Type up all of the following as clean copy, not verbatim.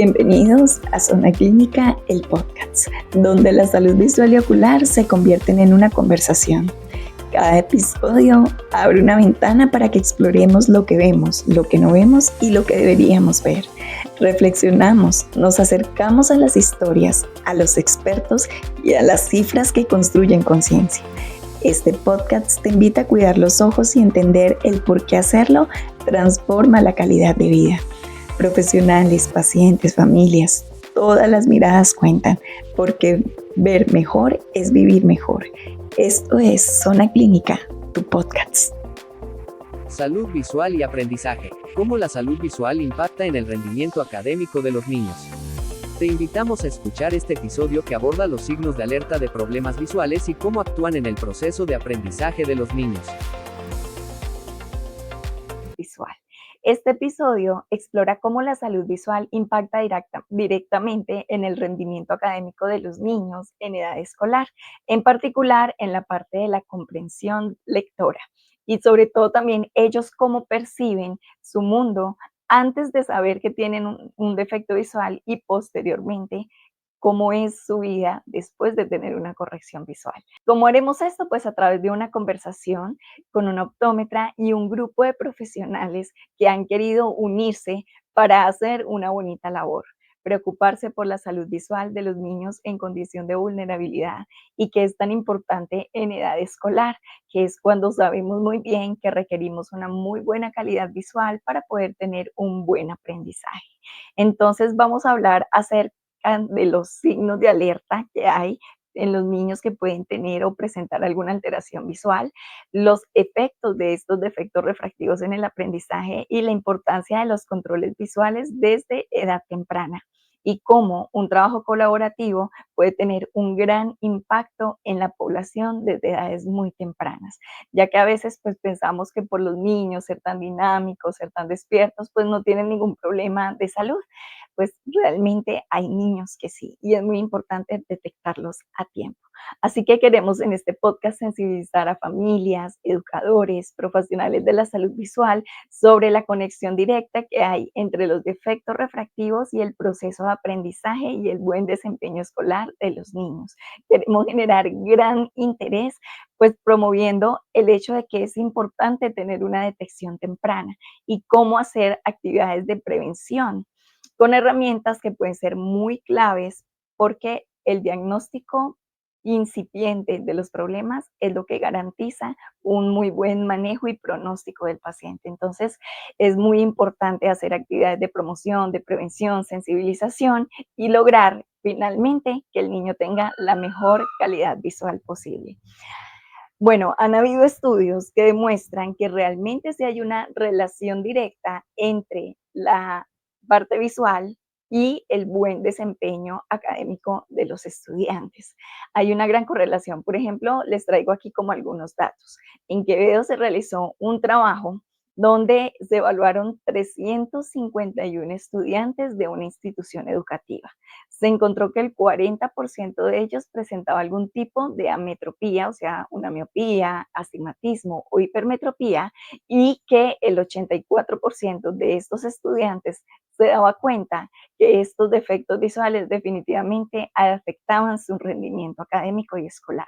Bienvenidos a Zona Clínica, el podcast, donde la salud visual y ocular se convierten en una conversación. Cada episodio abre una ventana para que exploremos lo que vemos, lo que no vemos y lo que deberíamos ver. Reflexionamos, nos acercamos a las historias, a los expertos y a las cifras que construyen conciencia. Este podcast te invita a cuidar los ojos y entender el por qué hacerlo transforma la calidad de vida. Profesionales, pacientes, familias, todas las miradas cuentan, porque ver mejor es vivir mejor. Esto es Zona Clínica, tu podcast. Salud visual y aprendizaje. ¿Cómo la salud visual impacta en el rendimiento académico de los niños? Te invitamos a escuchar este episodio que aborda los signos de alerta de problemas visuales y cómo actúan en el proceso de aprendizaje de los niños. Visual. Este episodio explora cómo la salud visual impacta directamente en el rendimiento académico de los niños en edad escolar, en particular en la parte de la comprensión lectora y sobre todo también ellos cómo perciben su mundo antes de saber que tienen un defecto visual y posteriormente cómo es su vida después de tener una corrección visual. ¿Cómo haremos esto? Pues a través de una conversación con una optómetra y un grupo de profesionales que han querido unirse para hacer una bonita labor, preocuparse por la salud visual de los niños en condición de vulnerabilidad y que es tan importante en edad escolar, que es cuando sabemos muy bien que requerimos una muy buena calidad visual para poder tener un buen aprendizaje. Entonces vamos a hablar acerca de los signos de alerta que hay en los niños que pueden tener o presentar alguna alteración visual, los efectos de estos defectos refractivos en el aprendizaje y la importancia de los controles visuales desde edad temprana y cómo un trabajo colaborativo puede tener un gran impacto en la población desde edades muy tempranas, ya que a veces pues pensamos que por los niños ser tan dinámicos, ser tan despiertos, pues no tienen ningún problema de salud. Pues realmente hay niños que sí, y es muy importante detectarlos a tiempo. Así que queremos en este podcast sensibilizar a familias, educadores, profesionales de la salud visual sobre la conexión directa que hay entre los defectos refractivos y el proceso de aprendizaje y el buen desempeño escolar de los niños. Queremos generar gran interés, pues promoviendo el hecho de que es importante tener una detección temprana y cómo hacer actividades de prevención con herramientas que pueden ser muy claves porque el diagnóstico incipiente de los problemas es lo que garantiza un muy buen manejo y pronóstico del paciente. Entonces, es muy importante hacer actividades de promoción, de prevención, sensibilización y lograr finalmente que el niño tenga la mejor calidad visual posible. Bueno, han habido estudios que demuestran que realmente sí hay una relación directa entre la parte visual y el buen desempeño académico de los estudiantes. Hay una gran correlación. Por ejemplo, les traigo aquí como algunos datos. En Quevedo se realizó un trabajo donde se evaluaron 351 estudiantes de una institución educativa. Se encontró que el 40% de ellos presentaba algún tipo de ametropía, o sea, una miopía, astigmatismo o hipermetropía, y que el 84% de estos estudiantes se daba cuenta que estos defectos visuales definitivamente afectaban su rendimiento académico y escolar.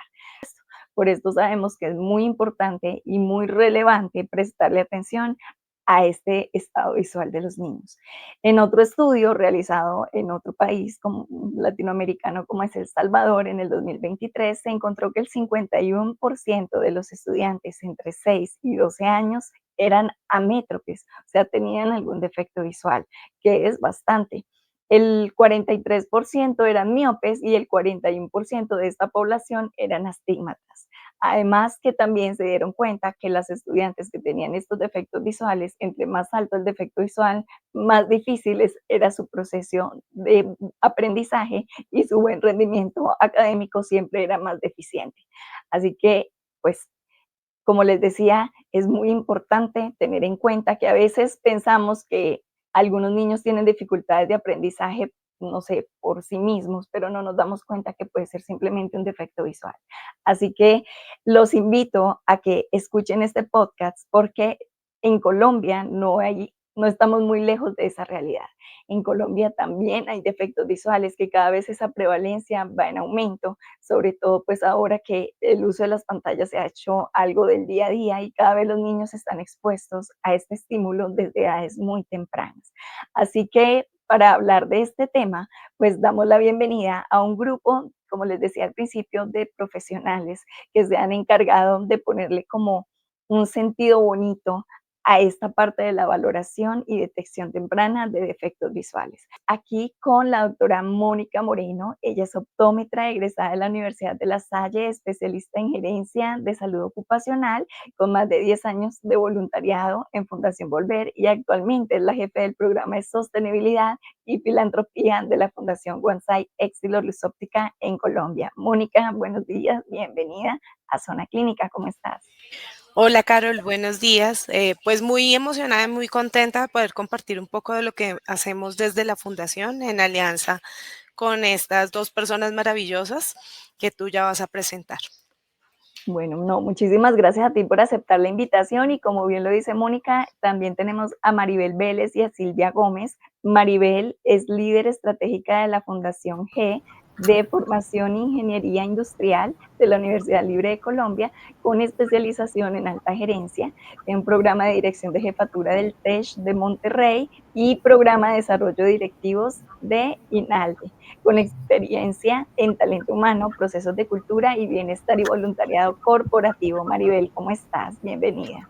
Por esto sabemos que es muy importante y muy relevante prestarle atención a este estado visual de los niños. En otro estudio realizado en otro país como latinoamericano como es El Salvador en el 2023, se encontró que el 51% de los estudiantes entre 6 y 12 años eran amétropes, o sea, tenían algún defecto visual, que es bastante. El 43% eran miopes y el 41% de esta población eran astígmatas. Además que también se dieron cuenta que las estudiantes que tenían estos defectos visuales, entre más alto el defecto visual, más difíciles era su proceso de aprendizaje y su buen rendimiento académico siempre era más deficiente. Así que, pues, como les decía, es muy importante tener en cuenta que a veces pensamos que algunos niños tienen dificultades de aprendizaje, no sé, por sí mismos, pero no nos damos cuenta que puede ser simplemente un defecto visual. Así que los invito a que escuchen este podcast porque en Colombia no hay no estamos muy lejos de esa realidad. En Colombia también hay defectos visuales, que cada vez esa prevalencia va en aumento, sobre todo pues ahora que el uso de las pantallas se ha hecho algo del día a día y cada vez los niños están expuestos a este estímulo desde edades muy tempranas. Así que para hablar de este tema, pues damos la bienvenida a un grupo, como les decía al principio, de profesionales que se han encargado de ponerle como un sentido bonito a esta parte de la valoración y detección temprana de defectos visuales. Aquí con la doctora Mónica Moreno, ella es optómetra egresada de la Universidad de La Salle, especialista en gerencia de salud ocupacional, con más de 10 años de voluntariado en Fundación Volver y actualmente es la jefe del programa de sostenibilidad y filantropía de la Fundación Guansay Éxilo Luz Óptica en Colombia. Mónica, buenos días, bienvenida a Zona Clínica, ¿cómo estás? Hola Carol, buenos días. Pues muy emocionada y muy contenta de poder compartir un poco de lo que hacemos desde la Fundación en alianza con estas dos personas maravillosas que tú ya vas a presentar. Bueno, no, muchísimas gracias a ti por aceptar la invitación y como bien lo dice Mónica, también tenemos a Maribel Vélez y a Silvia Gómez. Maribel es líder estratégica de la Fundación G de Formación e Ingeniería Industrial de la Universidad Libre de Colombia, con especialización en alta gerencia, en un programa de dirección de jefatura del TESH de Monterrey y programa de desarrollo directivos de INALDE, con experiencia en talento humano, procesos de cultura y bienestar y voluntariado corporativo. Maribel, ¿cómo estás? Bienvenida.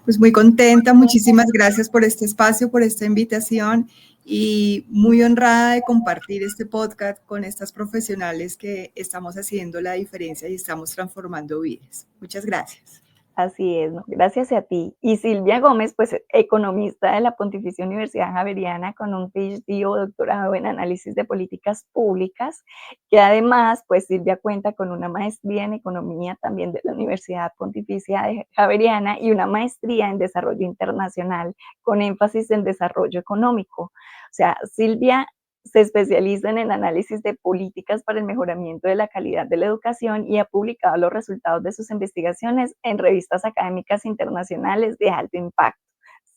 Pues muy contenta, muchísimas gracias por este espacio, por esta invitación y muy honrada de compartir este podcast con estas profesionales que estamos haciendo la diferencia y estamos transformando vidas. Muchas gracias. Así es, ¿no? Gracias a ti. Y Silvia Gómez, pues economista de la Pontificia Universidad Javeriana con un PhD o doctorado en análisis de políticas públicas, que además, pues Silvia cuenta con una maestría en economía también de la Universidad Pontificia Javeriana y una maestría en desarrollo internacional con énfasis en desarrollo económico. O sea, Silvia se especializa en el análisis de políticas para el mejoramiento de la calidad de la educación y ha publicado los resultados de sus investigaciones en revistas académicas internacionales de alto impacto.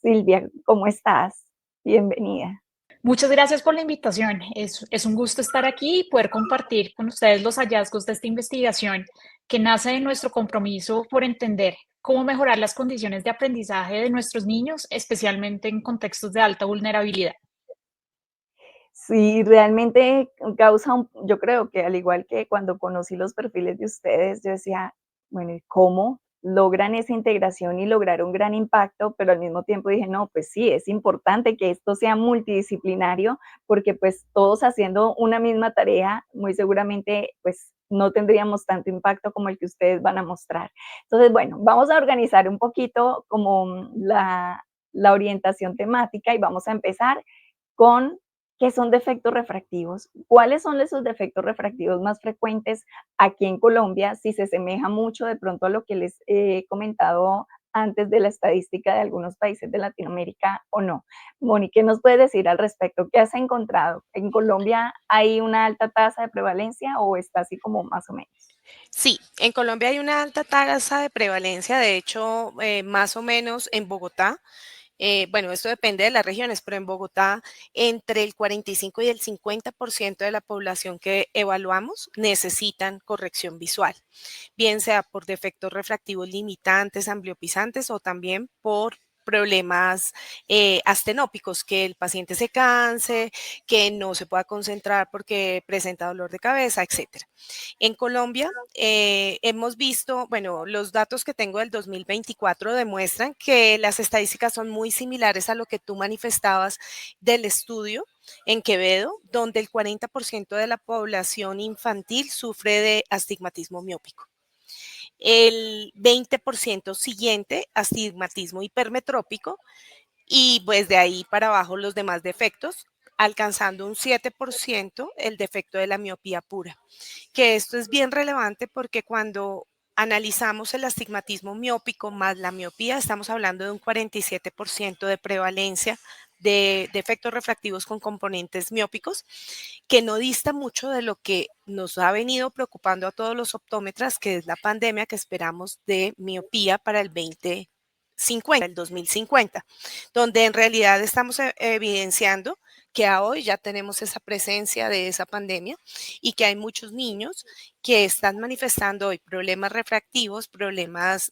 Silvia, ¿cómo estás? Bienvenida. Muchas gracias por la invitación. Es un gusto estar aquí y poder compartir con ustedes los hallazgos de esta investigación que nace de nuestro compromiso por entender cómo mejorar las condiciones de aprendizaje de nuestros niños, especialmente en contextos de alta vulnerabilidad. Sí, realmente causa yo creo que al igual que cuando conocí los perfiles de ustedes, yo decía, bueno, ¿y cómo logran esa integración y lograr un gran impacto? Pero al mismo tiempo dije, no, pues sí, es importante que esto sea multidisciplinario, porque pues todos haciendo una misma tarea, muy seguramente pues no tendríamos tanto impacto como el que ustedes van a mostrar. Entonces, bueno, vamos a organizar un poquito como la orientación temática y vamos a empezar con qué son defectos refractivos, cuáles son esos defectos refractivos más frecuentes aquí en Colombia, si se asemeja mucho de pronto a lo que les he comentado antes de la estadística de algunos países de Latinoamérica o no. Moni, ¿qué nos puedes decir al respecto? ¿Qué has encontrado? ¿En Colombia hay una alta tasa de prevalencia o está así como más o menos? Sí, en Colombia hay una alta tasa de prevalencia, de hecho, más o menos en Bogotá. Bueno, esto depende de las regiones, pero en Bogotá entre el 45 y el 50% de la población que evaluamos necesitan corrección visual, bien sea por defectos refractivos limitantes, ambliopizantes o también por problemas astenópicos, que el paciente se canse, que no se pueda concentrar porque presenta dolor de cabeza, etcétera. En Colombia hemos visto, bueno, los datos que tengo del 2024 demuestran que las estadísticas son muy similares a lo que tú manifestabas del estudio en Quevedo, donde el 40% de la población infantil sufre de astigmatismo miópico. El 20% siguiente, astigmatismo hipermetrópico, y pues de ahí para abajo los demás defectos, alcanzando un 7% el defecto de la miopía pura, que esto es bien relevante porque cuando analizamos el astigmatismo miópico más la miopía, estamos hablando de un 47% de prevalencia de defectos refractivos con componentes miópicos, que no dista mucho de lo que nos ha venido preocupando a todos los optómetras, que es la pandemia que esperamos de miopía para el 2050. el 2050, donde en realidad estamos evidenciando que a hoy ya tenemos esa presencia de esa pandemia y que hay muchos niños que están manifestando hoy problemas refractivos, problemas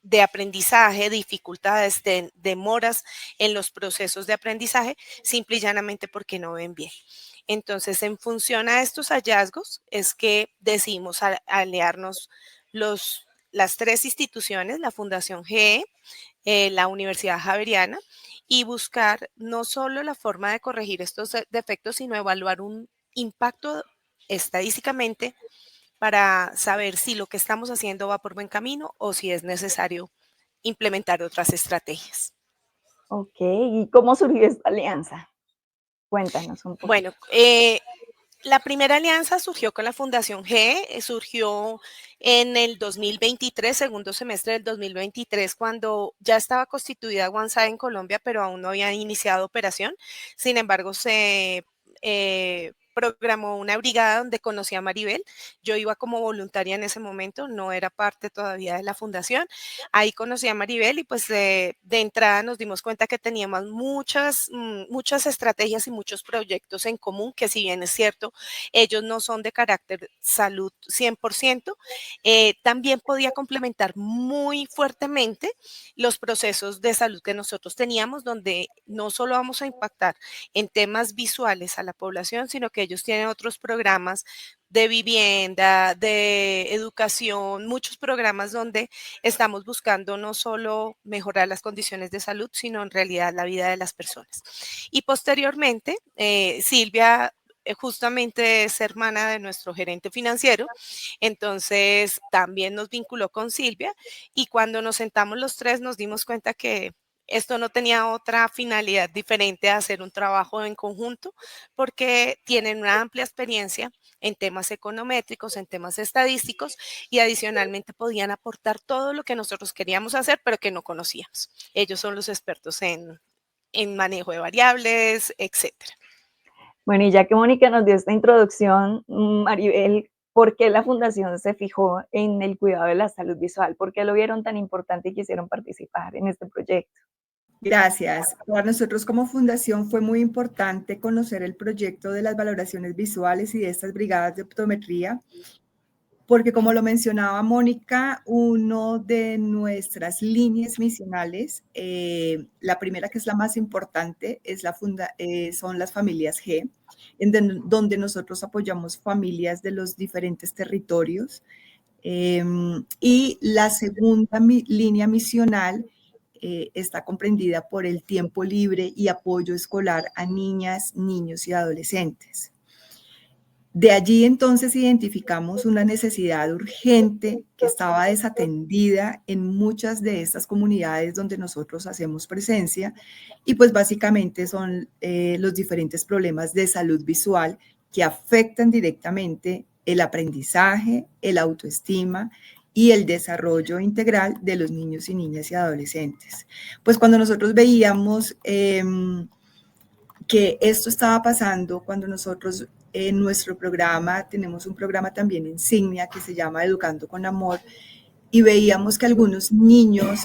de aprendizaje, dificultades, demoras en los procesos de aprendizaje, simple y llanamente porque no ven bien. Entonces, en función a estos hallazgos, es que decidimos aliarnos las tres instituciones, la Fundación GE, la Universidad Javeriana, y buscar no solo la forma de corregir estos defectos, sino evaluar un impacto estadísticamente para saber si lo que estamos haciendo va por buen camino o si es necesario implementar otras estrategias. Ok, ¿y cómo surgió esta alianza? Cuéntanos un poquito. Bueno, la primera alianza surgió con la Fundación G, surgió en el 2023, segundo semestre del 2023, cuando ya estaba constituida OneSide en Colombia, pero aún no había iniciado operación. Sin embargo, se programó una brigada donde conocí a Maribel. Yo iba como voluntaria en ese momento, no era parte todavía de la fundación. Ahí conocí a Maribel y pues de entrada nos dimos cuenta que teníamos muchas estrategias y muchos proyectos en común, que si bien es cierto, ellos no son de carácter salud 100%, también podía complementar muy fuertemente los procesos de salud que nosotros teníamos, donde no solo vamos a impactar en temas visuales a la población, sino que ellos tienen otros programas de vivienda, de educación, muchos programas donde estamos buscando no solo mejorar las condiciones de salud, sino en realidad la vida de las personas. Y posteriormente, Silvia justamente es hermana de nuestro gerente financiero, entonces también nos vinculó con Silvia y cuando nos sentamos los tres nos dimos cuenta que esto no tenía otra finalidad diferente a hacer un trabajo en conjunto porque tienen una amplia experiencia en temas econométricos, en temas estadísticos y adicionalmente podían aportar todo lo que nosotros queríamos hacer pero que no conocíamos. Ellos son los expertos en manejo de variables, etcétera. Bueno, y ya que Mónica nos dio esta introducción, Maribel, ¿por qué la fundación se fijó en el cuidado de la salud visual? ¿Por qué lo vieron tan importante y quisieron participar en este proyecto? Gracias. Para nosotros como fundación fue muy importante conocer el proyecto de las valoraciones visuales y de estas brigadas de optometría, porque como lo mencionaba Mónica, uno de nuestras líneas misionales, la primera que es la más importante, son las familias G, donde nosotros apoyamos familias de los diferentes territorios. Y la segunda línea misional está comprendida por el tiempo libre y apoyo escolar a niñas, niños y adolescentes. De allí entonces identificamos una necesidad urgente que estaba desatendida en muchas de estas comunidades donde nosotros hacemos presencia y pues básicamente son los diferentes problemas de salud visual que afectan directamente el aprendizaje, el autoestima y el desarrollo integral de los niños y niñas y adolescentes. Pues cuando nosotros veíamos que esto estaba pasando, cuando nosotros en nuestro programa, tenemos un programa también insignia que se llama Educando con Amor, y veíamos que algunos niños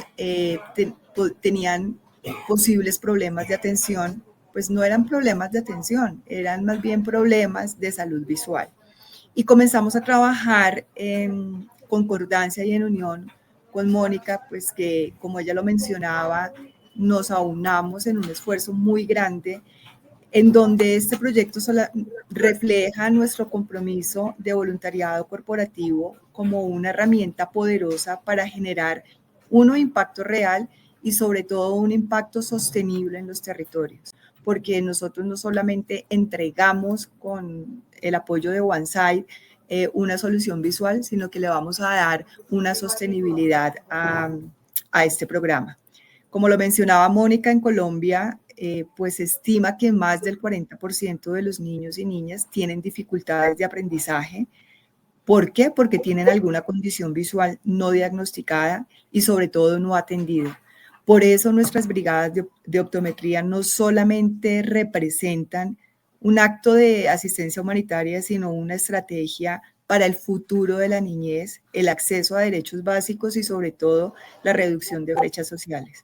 tenían posibles problemas de atención, pues no eran problemas de atención, eran más bien problemas de salud visual. Y comenzamos a trabajar en concordancia y en unión con Mónica, pues que como ella lo mencionaba, nos aunamos en un esfuerzo muy grande en donde este proyecto refleja nuestro compromiso de voluntariado corporativo como una herramienta poderosa para generar impacto real y sobre todo un impacto sostenible en los territorios, porque nosotros no solamente entregamos con el apoyo de OneSide una solución visual, sino que le vamos a dar una sostenibilidad a este programa. Como lo mencionaba Mónica, en Colombia, pues se estima que más del 40% de los niños y niñas tienen dificultades de aprendizaje. ¿Por qué? Porque tienen alguna condición visual no diagnosticada y sobre todo no atendida. Por eso nuestras brigadas de optometría no solamente representan un acto de asistencia humanitaria, sino una estrategia para el futuro de la niñez, el acceso a derechos básicos y sobre todo la reducción de brechas sociales.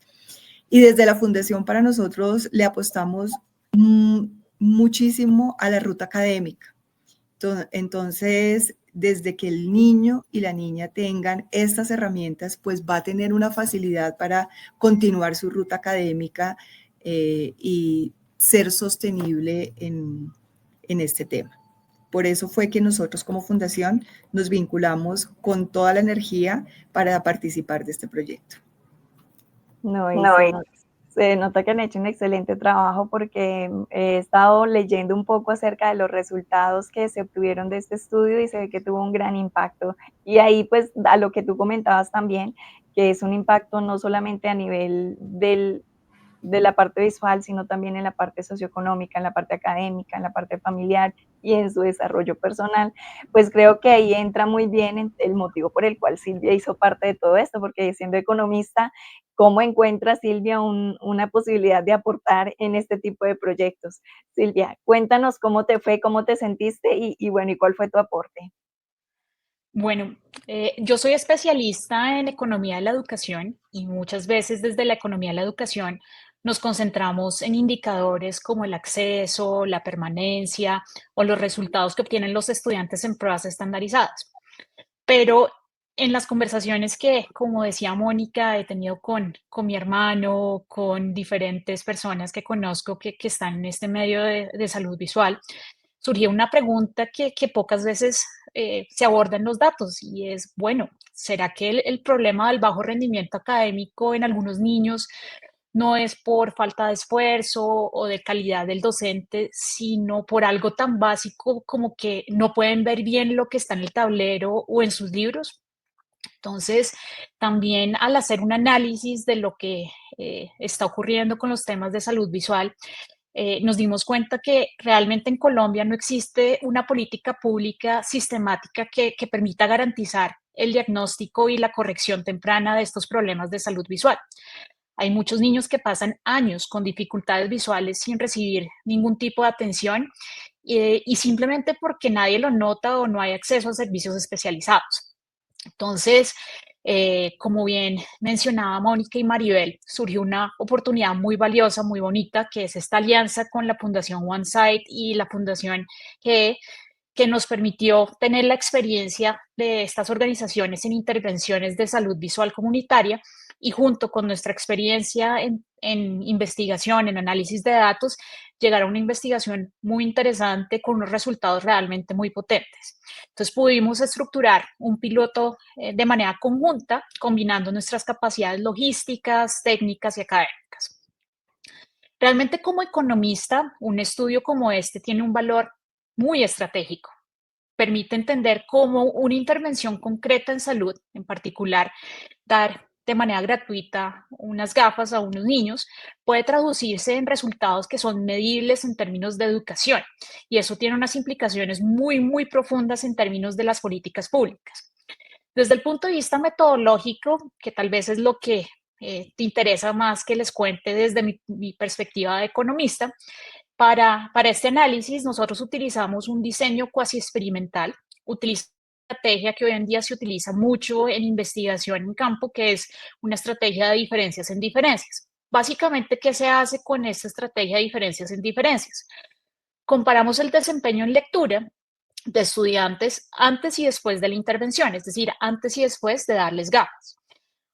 Y desde la Fundación para nosotros le apostamos muchísimo a la ruta académica. Entonces, desde que el niño y la niña tengan estas herramientas, pues va a tener una facilidad para continuar su ruta académica y ser sostenible en este tema. Por eso fue que nosotros como fundación nos vinculamos con toda la energía para participar de este proyecto. No, y sí, se nota que han hecho un excelente trabajo porque he estado leyendo un poco acerca de los resultados que se obtuvieron de este estudio y se ve que tuvo un gran impacto. Y ahí pues a lo que tú comentabas también, que es un impacto no solamente a nivel de la parte visual, sino también en la parte socioeconómica, en la parte académica, en la parte familiar y en su desarrollo personal, pues creo que ahí entra muy bien el motivo por el cual Silvia hizo parte de todo esto, porque siendo economista, ¿cómo encuentra Silvia una posibilidad de aportar en este tipo de proyectos? Silvia, cuéntanos cómo te fue, cómo te sentiste y bueno, y cuál fue tu aporte. Bueno, yo soy especialista en economía de la educación y muchas veces desde la economía de la educación nos concentramos en indicadores como el acceso, la permanencia o los resultados que obtienen los estudiantes en pruebas estandarizadas. Pero en las conversaciones que, como decía Mónica, he tenido con mi hermano, con diferentes personas que conozco que están en este medio de salud visual, surgió una pregunta que pocas veces se aborda en los datos y es, bueno, ¿será que el problema del bajo rendimiento académico en algunos niños no es por falta de esfuerzo o de calidad del docente, sino por algo tan básico como que no pueden ver bien lo que está en el tablero o en sus libros? Entonces, también al hacer un análisis de lo que está ocurriendo con los temas de salud visual, nos dimos cuenta que realmente en Colombia no existe una política pública sistemática que permita garantizar el diagnóstico y la corrección temprana de estos problemas de salud visual. Hay muchos niños que pasan años con dificultades visuales sin recibir ningún tipo de atención y simplemente porque nadie lo nota o no hay acceso a servicios especializados. Entonces, como bien mencionaba Mónica y Maribel, surgió una oportunidad muy valiosa, muy bonita, que es esta alianza con la Fundación OneSight y la Fundación GE, que nos permitió tener la experiencia de estas organizaciones en intervenciones de salud visual comunitaria y junto con nuestra experiencia en investigación, en análisis de datos, llegar a una investigación muy interesante con unos resultados realmente muy potentes. Entonces pudimos estructurar un piloto de manera conjunta, combinando nuestras capacidades logísticas, técnicas y académicas. Realmente como economista, un estudio como este tiene un valor muy estratégico. Permite entender cómo una intervención concreta en salud, en particular dar de manera gratuita unas gafas a unos niños, puede traducirse en resultados que son medibles en términos de educación. Y eso tiene unas implicaciones muy, muy profundas en términos de las políticas públicas. Desde el punto de vista metodológico, que tal vez es lo que te interesa más que les cuente desde mi perspectiva de economista, para este análisis nosotros utilizamos un diseño cuasi experimental, utilizamos una estrategia que hoy en día se utiliza mucho en investigación en campo, que es una estrategia de diferencias en diferencias. Básicamente, ¿qué se hace con esta estrategia de diferencias en diferencias? Comparamos el desempeño en lectura de estudiantes antes y después de la intervención, es decir, antes y después de darles gafas.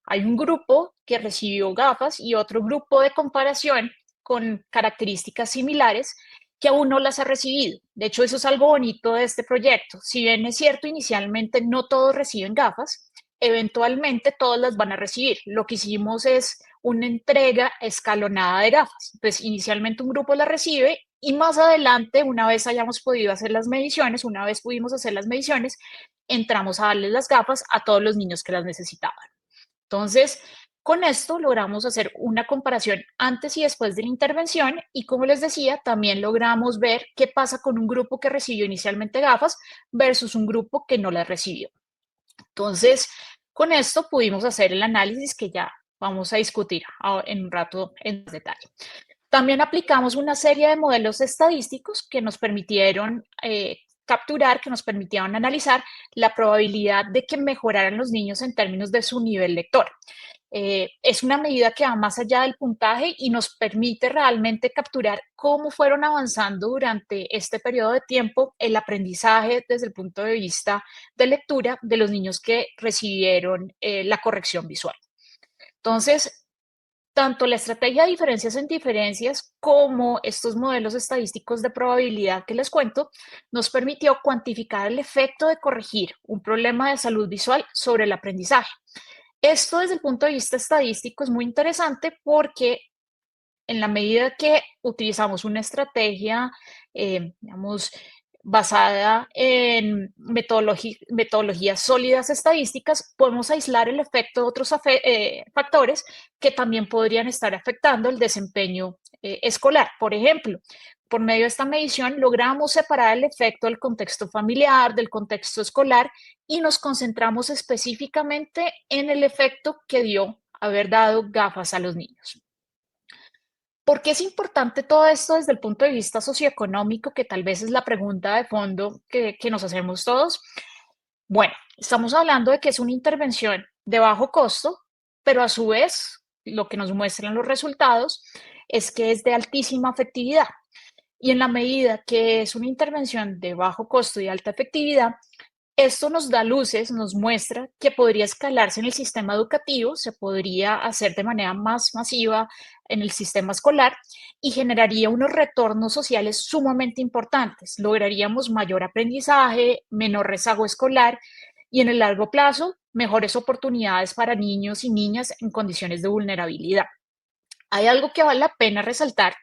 Hay un grupo que recibió gafas y otro grupo de comparación con características similares que aún no las ha recibido. De hecho, eso es algo bonito de este proyecto. Si bien es cierto, inicialmente no todos reciben gafas, eventualmente todos las van a recibir. Lo que hicimos es una entrega escalonada de gafas. Pues inicialmente un grupo las recibe y más adelante, una vez hayamos podido hacer las mediciones, una vez pudimos hacer las mediciones, entramos a darles las gafas a todos los niños que las necesitaban. Entonces, con esto logramos hacer una comparación antes y después de la intervención y como les decía, también logramos ver qué pasa con un grupo que recibió inicialmente gafas versus un grupo que no las recibió. Entonces, con esto pudimos hacer el análisis que ya vamos a discutir en un rato en detalle. También aplicamos una serie de modelos estadísticos que nos permitieron capturar, que nos permitían analizar la probabilidad de que mejoraran los niños en términos de su nivel lector. Es una medida que va más allá del puntaje y nos permite realmente capturar cómo fueron avanzando durante este periodo de tiempo el aprendizaje desde el punto de vista de lectura de los niños que recibieron la corrección visual. Entonces, tanto la estrategia de diferencias en diferencias como estos modelos estadísticos de probabilidad que les cuento nos permitió cuantificar el efecto de corregir un problema de salud visual sobre el aprendizaje. Esto desde el punto de vista estadístico es muy interesante porque en la medida que utilizamos una estrategia, digamos, basada en metodologías sólidas estadísticas, podemos aislar el efecto de otros factores que también podrían estar afectando el desempeño escolar. Por ejemplo, por medio de esta medición logramos separar el efecto del contexto familiar, del contexto escolar y nos concentramos específicamente en el efecto que dio haber dado gafas a los niños. ¿Por qué es importante todo esto desde el punto de vista socioeconómico, que tal vez es la pregunta de fondo que nos hacemos todos? Bueno, estamos hablando de que es una intervención de bajo costo, pero a su vez lo que nos muestran los resultados es que es de altísima efectividad. Y en la medida que es una intervención de bajo costo y alta efectividad, esto nos da luces, nos muestra que podría escalarse en el sistema educativo, se podría hacer de manera más masiva en el sistema escolar y generaría unos retornos sociales sumamente importantes. Lograríamos mayor aprendizaje, menor rezago escolar y en el largo plazo, mejores oportunidades para niños y niñas en condiciones de vulnerabilidad. Hay algo que vale la pena resaltar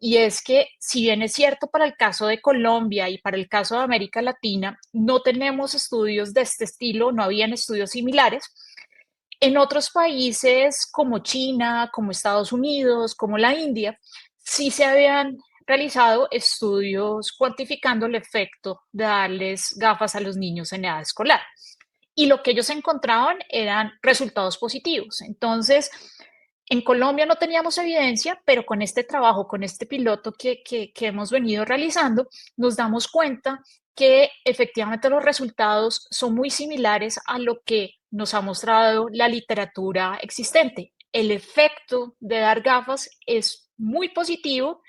y es que, si bien es cierto para el caso de Colombia y para el caso de América Latina, no tenemos estudios de este estilo, no habían estudios similares, en otros países como China, como Estados Unidos, como la India, sí se habían realizado estudios cuantificando el efecto de darles gafas a los niños en edad escolar. Y lo que ellos encontraban eran resultados positivos. Entonces, en Colombia no teníamos evidencia, pero con este trabajo, con este piloto que hemos venido realizando, nos damos cuenta que efectivamente los resultados son muy similares a lo que nos ha mostrado la literatura existente. El efecto de dar gafas es muy positivo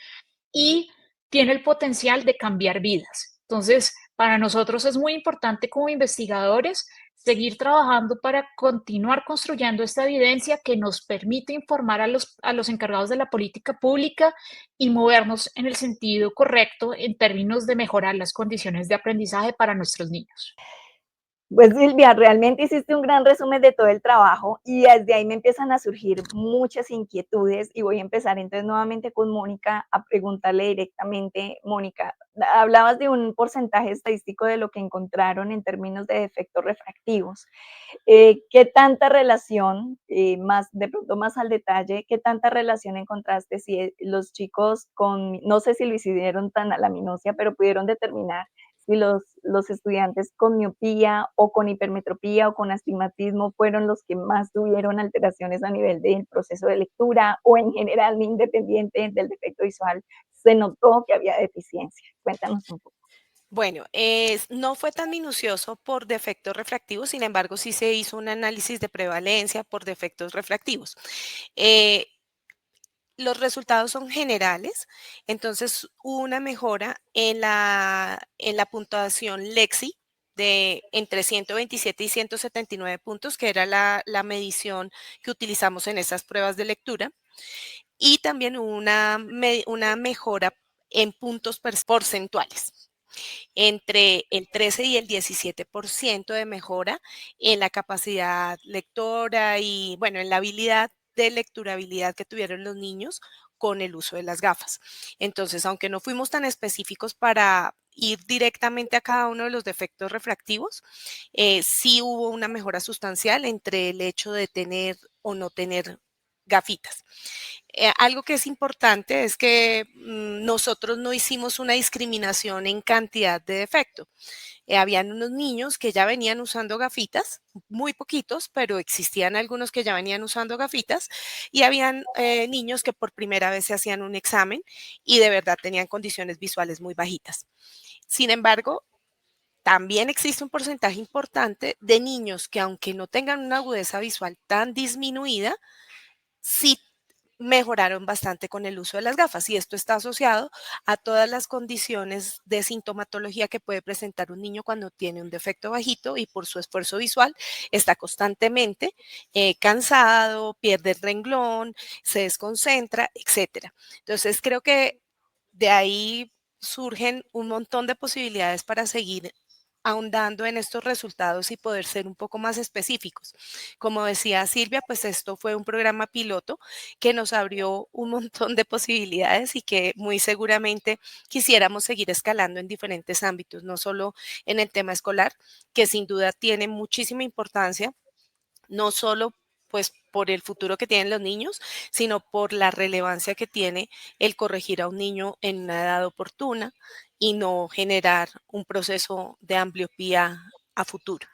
y tiene el potencial de cambiar vidas. Entonces, para nosotros es muy importante como investigadores seguir trabajando para continuar construyendo esta evidencia que nos permite informar a los encargados de la política pública y movernos en el sentido correcto en términos de mejorar las condiciones de aprendizaje para nuestros niños. Pues Silvia, realmente hiciste un gran resumen de todo el trabajo y desde ahí me empiezan a surgir muchas inquietudes y voy a empezar entonces nuevamente con Mónica a preguntarle directamente. Mónica, hablabas de un porcentaje estadístico de lo que encontraron en términos de defectos refractivos. ¿Qué tanta relación, más de pronto más al detalle, qué tanta relación encontraste si los chicos con, no sé si lo hicieron tan a la minucia, pero pudieron determinar si los estudiantes con miopía o con hipermetropía o con astigmatismo fueron los que más tuvieron alteraciones a nivel del proceso de lectura o en general, independiente del defecto visual, se notó que había deficiencia? Cuéntanos un poco. Bueno, no fue tan minucioso por defectos refractivos, sin embargo, sí se hizo un análisis de prevalencia por defectos refractivos. Eh, los resultados son generales, entonces hubo una mejora en la puntuación Lexi de entre 127 y 179 puntos, que era la medición que utilizamos en esas pruebas de lectura, y también hubo una mejora en puntos porcentuales entre el 13 y el 17% de mejora en la capacidad lectora y, bueno, en la habilidad de lecturabilidad que tuvieron los niños con el uso de las gafas. Entonces, aunque no fuimos tan específicos para ir directamente a cada uno de los defectos refractivos, sí hubo una mejora sustancial entre el hecho de tener o no tener gafitas. Algo que es importante es que nosotros no hicimos una discriminación en cantidad de defecto. Habían unos niños que ya venían usando gafitas, muy poquitos, pero existían algunos que ya venían usando gafitas y habían niños que por primera vez se hacían un examen y de verdad tenían condiciones visuales muy bajitas. Sin embargo, también existe un porcentaje importante de niños que, aunque no tengan una agudeza visual tan disminuida, sí mejoraron bastante con el uso de las gafas, y esto está asociado a todas las condiciones de sintomatología que puede presentar un niño cuando tiene un defecto bajito y por su esfuerzo visual está constantemente cansado, pierde el renglón, se desconcentra, etcétera. Entonces creo que de ahí surgen un montón de posibilidades para seguir ahondando en estos resultados y poder ser un poco más específicos. Como decía Silvia, pues esto fue un programa piloto que nos abrió un montón de posibilidades y que muy seguramente quisiéramos seguir escalando en diferentes ámbitos, no solo en el tema escolar, que sin duda tiene muchísima importancia, no solo pues por el futuro que tienen los niños, sino por la relevancia que tiene el corregir a un niño en una edad oportuna y no generar un proceso de ambliopía a futuro.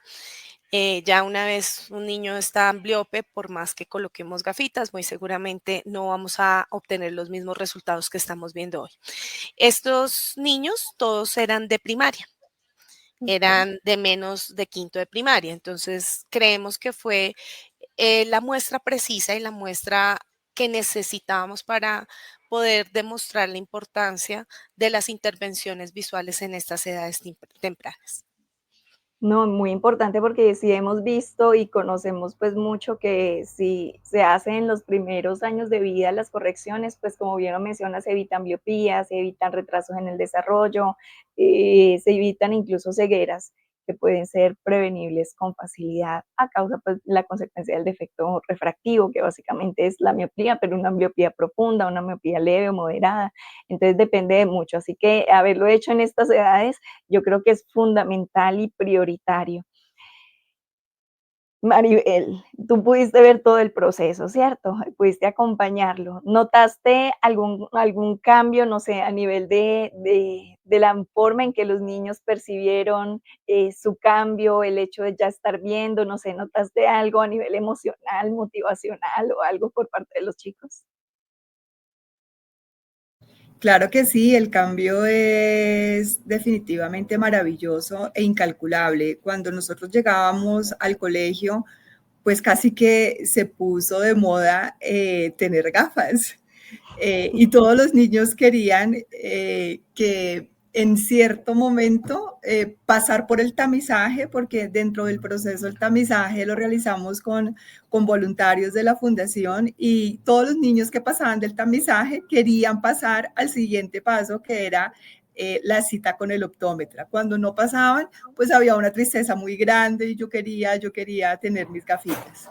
Ya una vez un niño está ambliope, por más que coloquemos gafitas, muy seguramente no vamos a obtener los mismos resultados que estamos viendo hoy. Estos niños todos eran de primaria, eran de menos de quinto de primaria, entonces creemos que fue la muestra precisa y la muestra que necesitábamos para poder demostrar la importancia de las intervenciones visuales en estas edades tempranas. No, muy importante porque sí hemos visto y conocemos pues mucho que si se hace en los primeros años de vida las correcciones, pues como bien lo mencionas, se evitan miopías, se evitan retrasos en el desarrollo, se evitan incluso cegueras que pueden ser prevenibles con facilidad a causa pues la consecuencia del defecto refractivo, que básicamente es la miopía, pero una miopía profunda, una miopía leve o moderada, entonces depende de mucho, así que haberlo hecho en estas edades yo creo que es fundamental y prioritario. Maribel, tú pudiste ver todo el proceso, ¿cierto? Pudiste acompañarlo. ¿Notaste algún cambio, no sé, a nivel de la forma en que los niños percibieron su cambio, el hecho de ya estar viendo, no sé, ¿notaste algo a nivel emocional, motivacional o algo por parte de los chicos? Claro que sí, el cambio es definitivamente maravilloso e incalculable. Cuando nosotros llegábamos al colegio, pues casi que se puso de moda tener gafas. Y todos los niños querían que en cierto momento pasar por el tamizaje, porque dentro del proceso el tamizaje lo realizamos con voluntarios de la fundación y todos los niños que pasaban del tamizaje querían pasar al siguiente paso, que era la cita con el optómetra. Cuando no pasaban, pues había una tristeza muy grande y yo quería tener mis gafitas.